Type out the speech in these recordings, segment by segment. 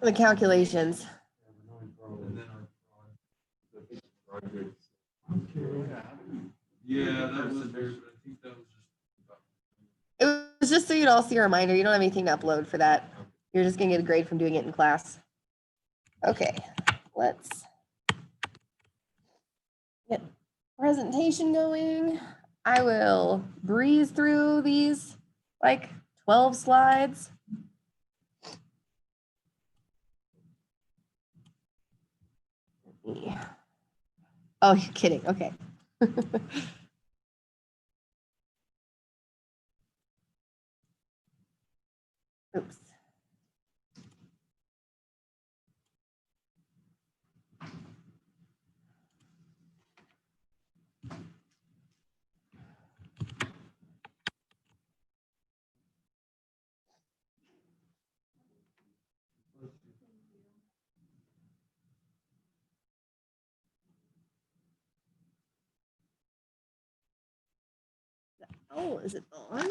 The calculations. Yeah, that was very, I think that was just. It was just so you'd all see a reminder. You don't have anything to upload for that. You're just gonna get a grade from doing it in class. Okay, let's get presentation going. I will breeze through these like 12 slides. Oh, you're kidding. Okay. Oops. Oh, is it on?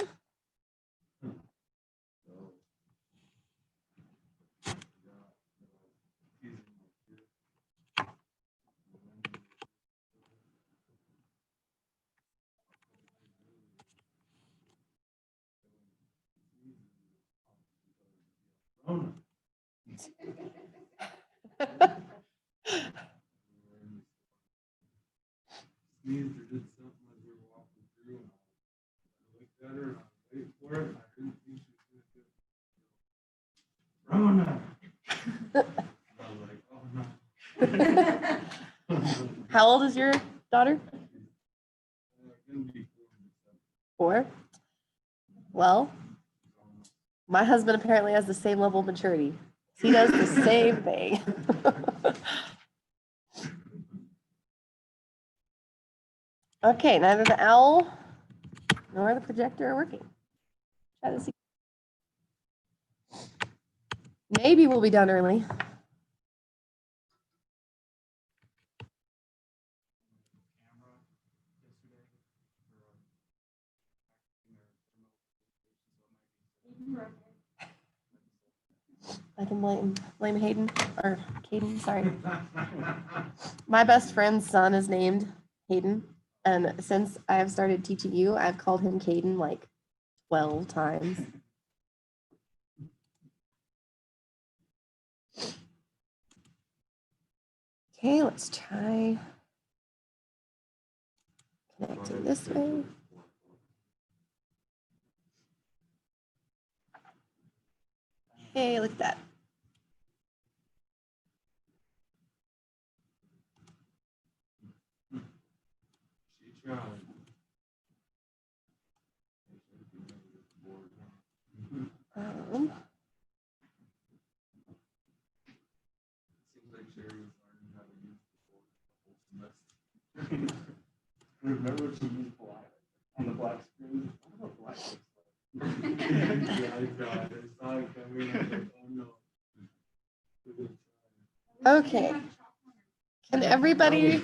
Sneezed or did something as we were walking through, and I looked at her and I waited for it, and I didn't think she was gonna do it. Rona. And I was like, oh no. How old is your daughter? Gonna be 4. Well, my husband apparently has the same level of maturity. He does the same thing. Okay, neither the owl nor the projector are working. Try to see. Maybe we'll be done early. I can blame Hayden or Caden, sorry. My best friend's son is named Hayden, and since I have started teaching you, I've called him Caden like 12 times. Okay, let's try connecting this way. Okay, look at that. She tried. Seems like Sherry was learning how to use the board the whole semester. Remember what she used black on the black screen? I don't know what black looks like. Yeah, I tried. I saw it coming. I was like, oh no. Okay. Can everybody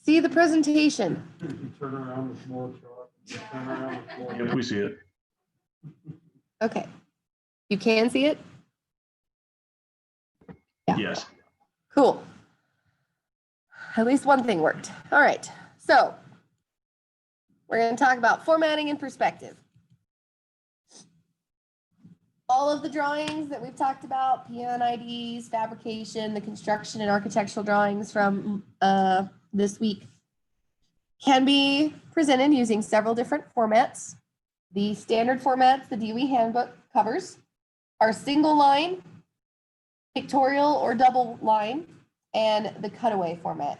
see the presentation? You turn around with more chalk. You turn around with more. Yep, we see it. Okay. You can see it? Yeah. Yes. Cool. At least one thing worked. All right. So we're going to talk about formatting and perspective. All of the drawings that we've talked about, PNIDs, fabrication, the construction and architectural drawings from this week can be presented using several different formats. The standard formats the DOE handbook covers are single line, pictorial or double line, and the cutaway format.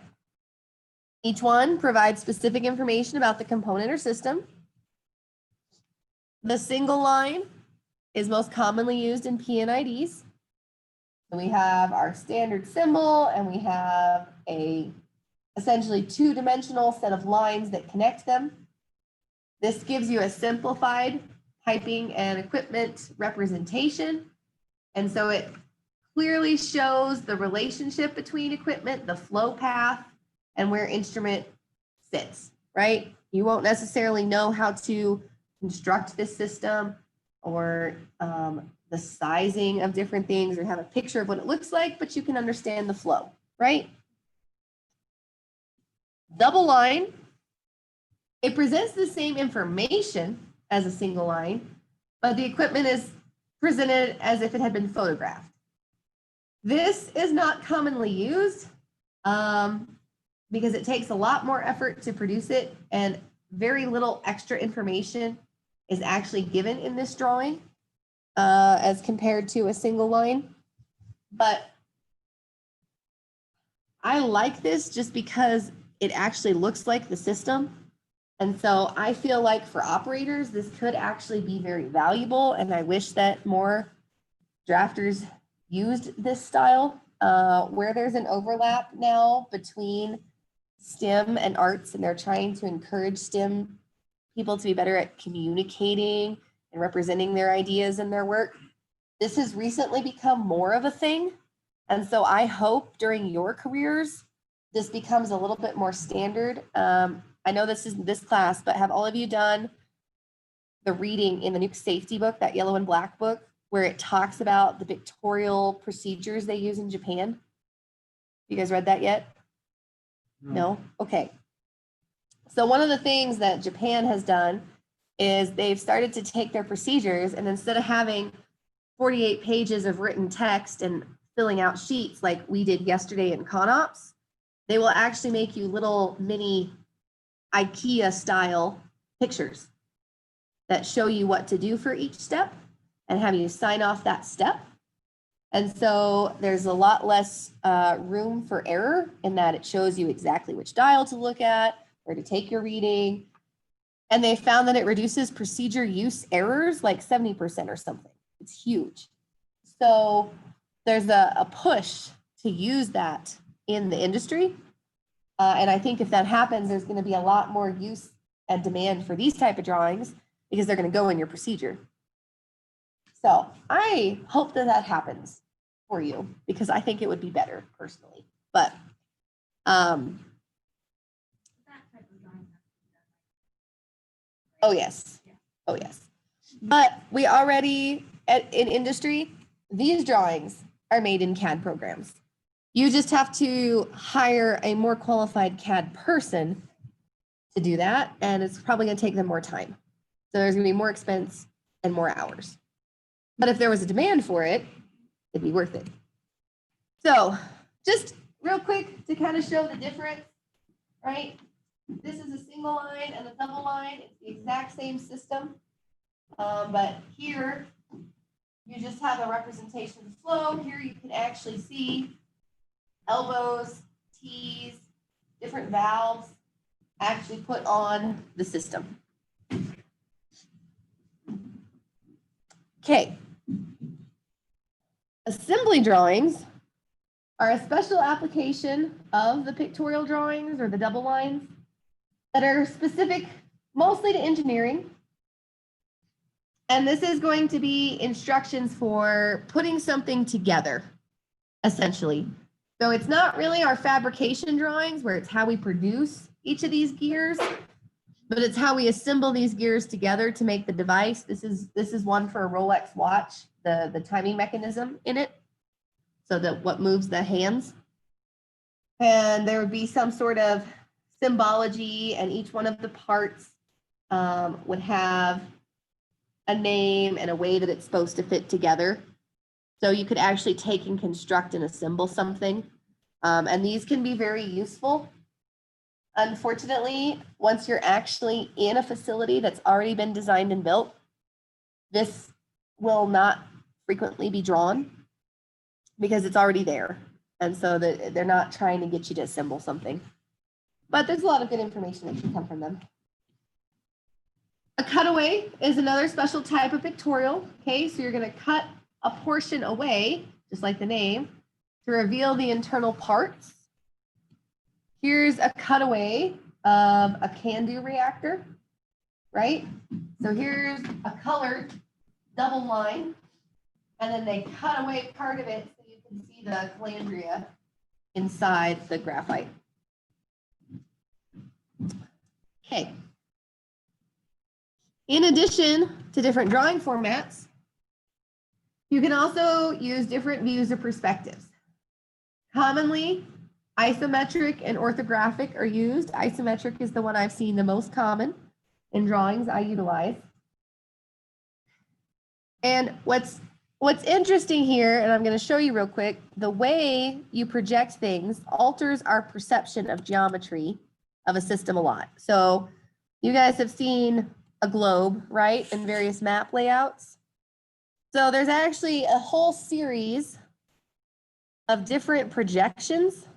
Each one provides specific information about the component or system. The single line is most commonly used in PNIDs. So we have our standard symbol and we have a essentially two-dimensional set of lines that connect them. This gives you a simplified piping and equipment representation. And so it clearly shows the relationship between equipment, the flow path, and where instrument sits, right? You won't necessarily know how to construct this system or the sizing of different things or have a picture of what it looks like, but you can understand the flow, right? Double line, it presents the same information as a single line, but the equipment is presented as if it had been photographed. This is not commonly used because it takes a lot more effort to produce it, and very little extra information is actually given in this drawing as compared to a single line. But I like this just because it actually looks like the system. And so I feel like for operators, this could actually be very valuable. And I wish that more drafters used this style. Where there's an overlap now between STEM and arts, and they're trying to encourage STEM people to be better at communicating and representing their ideas in their work. This has recently become more of a thing. And so I hope during your careers, this becomes a little bit more standard. I know this isn't this class, but have all of you done the reading in the nuke safety book, that yellow and black book, where it talks about the pictorial procedures they use in Japan? You guys read that yet? No? Okay. So one of the things that Japan has done is they've started to take their procedures, and instead of having 48 pages of written text and filling out sheets like we did yesterday in ConOps, they will actually make you little mini IKEA style pictures that show you what to do for each step and have you sign off that step. And so there's a lot less room for error in that it shows you exactly which dial to look at, where to take your reading. And they found that it reduces procedure use errors like 70% or something. It's huge. So there's a push to use that in the industry. And I think if that happens, there's going to be a lot more use and demand for these type of drawings because they're going to go in your procedure. So I hope that that happens for you because I think it would be better personally. But oh yes, oh yes. But we already in industry, these drawings are made in CAD programs. You just have to hire a more qualified CAD person to do that, and it's probably going to take them more time. So there's going to be more expense and more hours. But if there was a demand for it, it'd be worth it. So just real quick to kind of show the difference, right? This is a single line and a double line. It's the exact same system. But here, you just have a representation of the flow. Here you can actually see elbows, T's, different valves actually put on the system. Okay. Assembly drawings are a special application of the pictorial drawings or the double lines that are specific mostly to engineering. And this is going to be instructions for putting something together, essentially. So it's not really our fabrication drawings where it's how we produce each of these gears, but it's how we assemble these gears together to make the device. This is one for a Rolex watch, the timing mechanism in it. So that what moves the hands. And there would be some sort of symbology, and each one of the parts would have a name and a way that it's supposed to fit together. So you could actually take and construct and assemble something. And these can be very useful. Unfortunately, once you're actually in a facility that's already been designed and built, this will not frequently be drawn because it's already there. And so they're not trying to get you to assemble something. But there's a lot of good information that can come from them. A cutaway is another special type of pictorial. Okay, so you're going to cut a portion away, just like the name, to reveal the internal parts. Here's a cutaway of a CANDU reactor, right? So here's a colored double line, and then they cut away part of it so you can see the calandria inside the graphite. Okay. In addition to different drawing formats, You can also use different views or perspectives. Commonly, isometric and orthographic are used. Isometric is the one I've seen the most common in drawings I utilize. And what's interesting here, and I'm going to show you real quick, the way you project things alters our perception of geometry of a system a lot. So you guys have seen a globe, right, in various map layouts. So there's actually a whole series of different projections,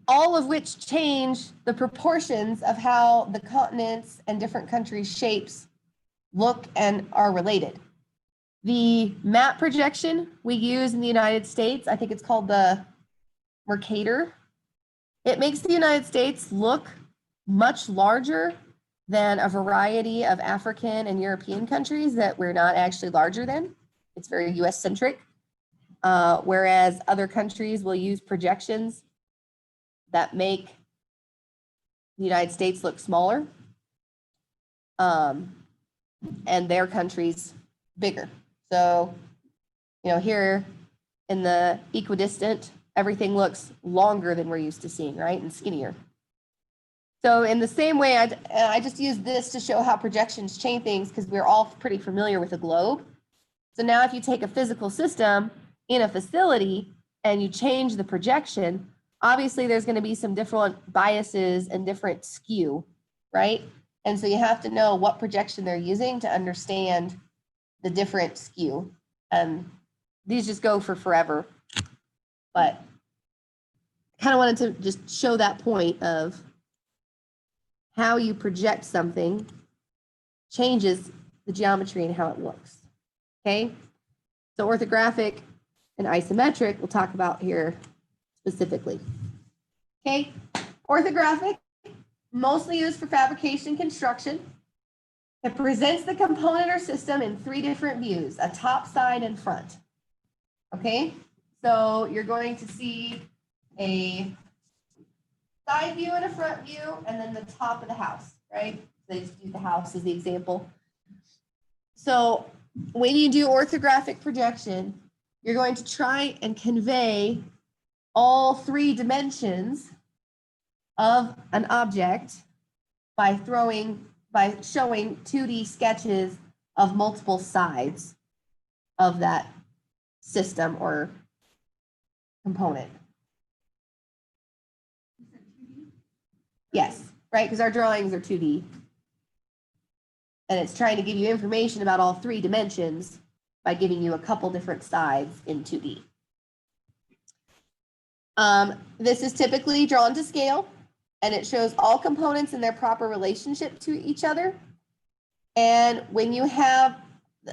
all of which change the proportions of how the continents and different countries' shapes look and are related. The map projection we use in the United States, I think it's called the Mercator. It makes the United States look much larger than a variety of African and European countries that we're not actually larger than. It's very US centric. Whereas other countries will use projections that make the United States look smaller, and their countries bigger. So, you know, here in the equidistant, everything looks longer than we're used to seeing, right? And skinnier. So in the same way, I just use this to show how projections change things because we're all pretty familiar with a globe. So now if you take a physical system in a facility and you change the projection, obviously there's going to be some different biases and different skew, right? And so you have to know what projection they're using to understand the different skew. And these just go for forever. But I kind of wanted to just show that point of how you project something changes the geometry and how it looks. Okay, so orthographic and isometric we'll talk about here specifically. Okay, orthographic, mostly used for fabrication and construction. It presents the component or system in three different views, a top, side, and front. Okay, so you're going to see a side view and a front view, and then the top of the house, right? They just use the house as the example. So when you do orthographic projection, you're going to try and convey all three dimensions of an object by showing 2D sketches of multiple sides of that system or component. Yes, right, because our drawings are 2D. And it's trying to give you information about all three dimensions by giving you a couple different sides in 2D. This is typically drawn to scale, and it shows all components in their proper relationship to each other. And when you have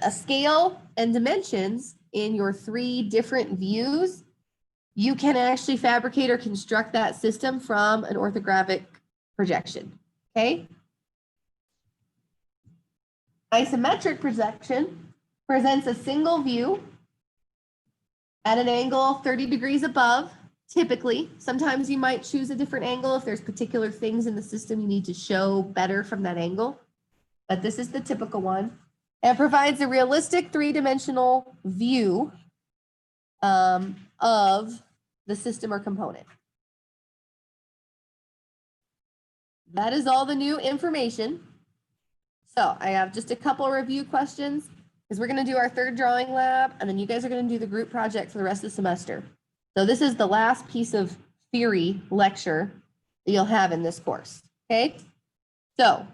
a scale and dimensions in your three different views, you can actually fabricate or construct that system from an orthographic projection, okay? Isometric projection presents a single view at an angle 30 degrees above, typically. Sometimes you might choose a different angle if there's particular things in the system you need to show better from that angle, but this is the typical one. It provides a realistic three-dimensional view of the system or component. That is all the new information. So I have just a couple review questions because we're going to do our third drawing lab, and then you guys are going to do the group project for the rest of the semester. So this is the last piece of theory lecture that you'll have in this course. Okay. So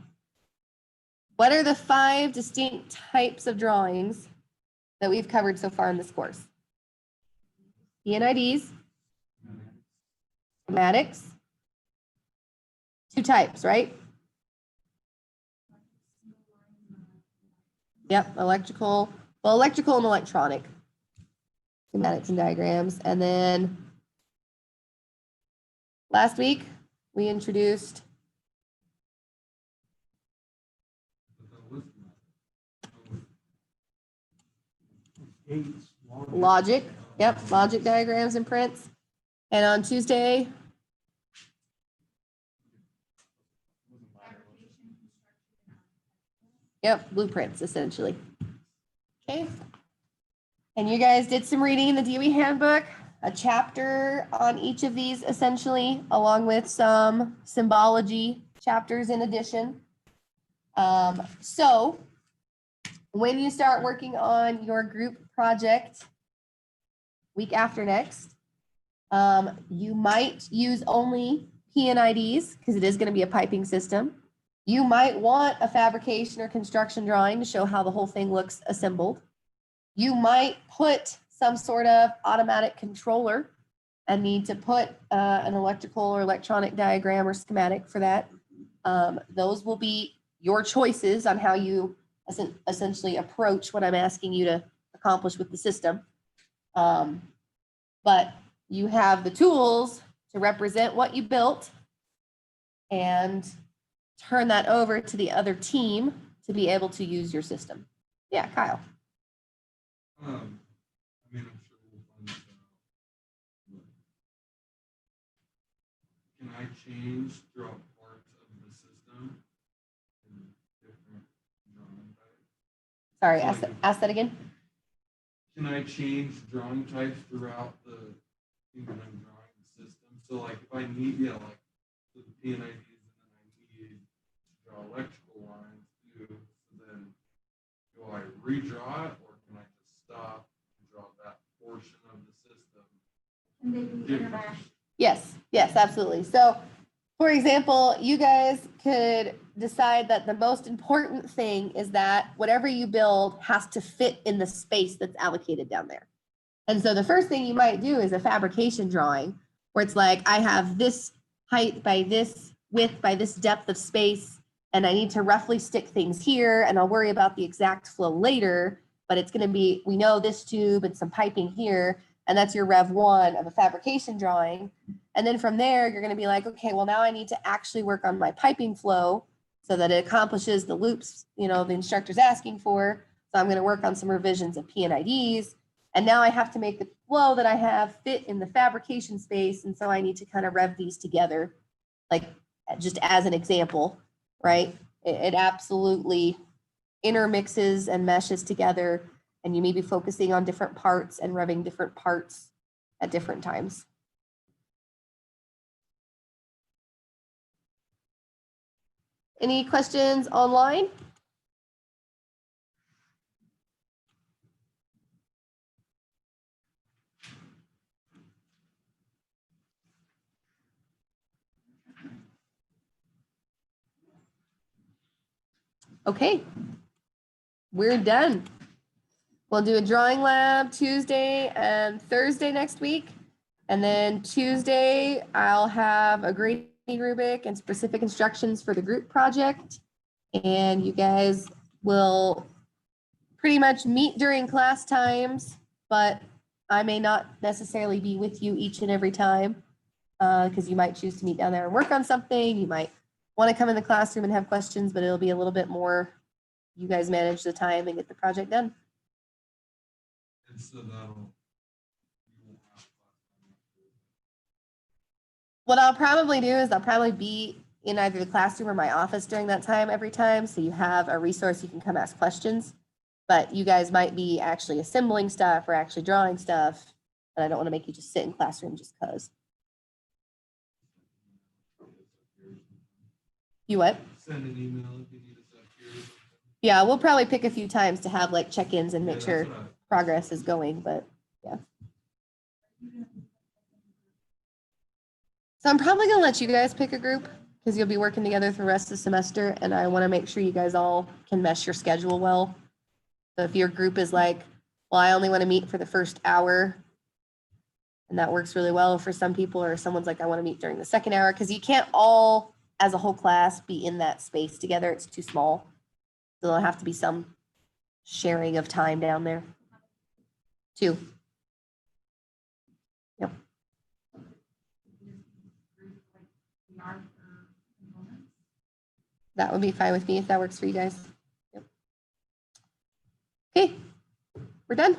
what are the 5 distinct types of drawings that we've covered so far in this course? PNIDs, schematics, 2 types, right? Yep, electrical and electronic schematics and diagrams. And then last week we introduced logic. Yep, logic diagrams and prints. And on Tuesday, Yep, blueprints essentially. Okay. And you guys did some reading in the DOE handbook, a chapter on each of these essentially, along with some symbology chapters in addition. So when you start working on your group project week after next, you might use only P&IDs because it is going to be a piping system. You might want a fabrication or construction drawing to show how the whole thing looks assembled. You might put some sort of automatic controller and need to put an electrical or electronic diagram or schematic for that. Those will be your choices on how you essentially approach what I'm asking you to accomplish with the system. But you have the tools to represent what you built and turn that over to the other team to be able to use your system. Yeah, Kyle. I mean, I'm sure we'll find this out. Can I change throughout parts of the system in different drawing types? Sorry, So ask that again. Can I change drawing types throughout the thing that I'm drawing the system? So like if I need, yeah, like the P&IDs and then I need to draw electrical lines too, so then do I redraw it or can I just stop and draw that portion of the system? And they be interactive. Yes, yes, absolutely. So, for example, you guys could decide that the most important thing is that whatever you build has to fit in the space that's allocated down there. And so the first thing you might do is a fabrication drawing where it's like, I have this height by this width by this depth of space, and I need to roughly stick things here, and I'll worry about the exact flow later, but it's going to be, we know this tube and some piping here, and that's your Rev 1 of a fabrication drawing. And then from there, you're going to be like, okay, well, now I need to actually work on my piping flow so that it accomplishes the loops, you know, the instructor's asking for. So I'm going to work on some revisions of P&IDs. And now I have to make the flow that I have fit in the fabrication space. And so I need to kind of rev these together, like just as an example, right? It absolutely intermixes and meshes together. And you may be focusing on different parts and revving different parts at different times. Any questions online? Okay, we're done. We'll do a drawing lab Tuesday and Thursday next week. And then Tuesday, I'll have a grading rubric and specific instructions for the group project. And you guys will pretty much meet during class times, but I may not necessarily be with you each and every time because you might choose to meet down there and work on something. You might want to come in the classroom and have questions, but it'll be a little bit more, you guys manage the time and get the project done. And so that'll, you won't have What I'll probably do is I'll probably be in either the classroom or my office during that time every time. So you have a resource you can come ask questions, but you guys might be actually assembling stuff or actually drawing stuff. And I don't want to make you just sit in classroom just because. You what? send an email if you need us up here. or something. Yeah, we'll probably pick a few times to have like check-ins and Yeah, make that's sure what I- progress is going, but yeah. So I'm probably gonna let you guys pick a group because you'll be working together for the rest of the semester, and I want to make sure you guys all can mesh your schedule well. So if your group is like, well, I only want to meet for the first hour, and that works really well for some people, or someone's like, I want to meet during the second hour, because you can't all, as a whole class, be in that space together. It's too small. So there'll have to be some sharing of time down there. 2. Yep. That would be fine with me if that works for you guys. Yep. Okay, we're done.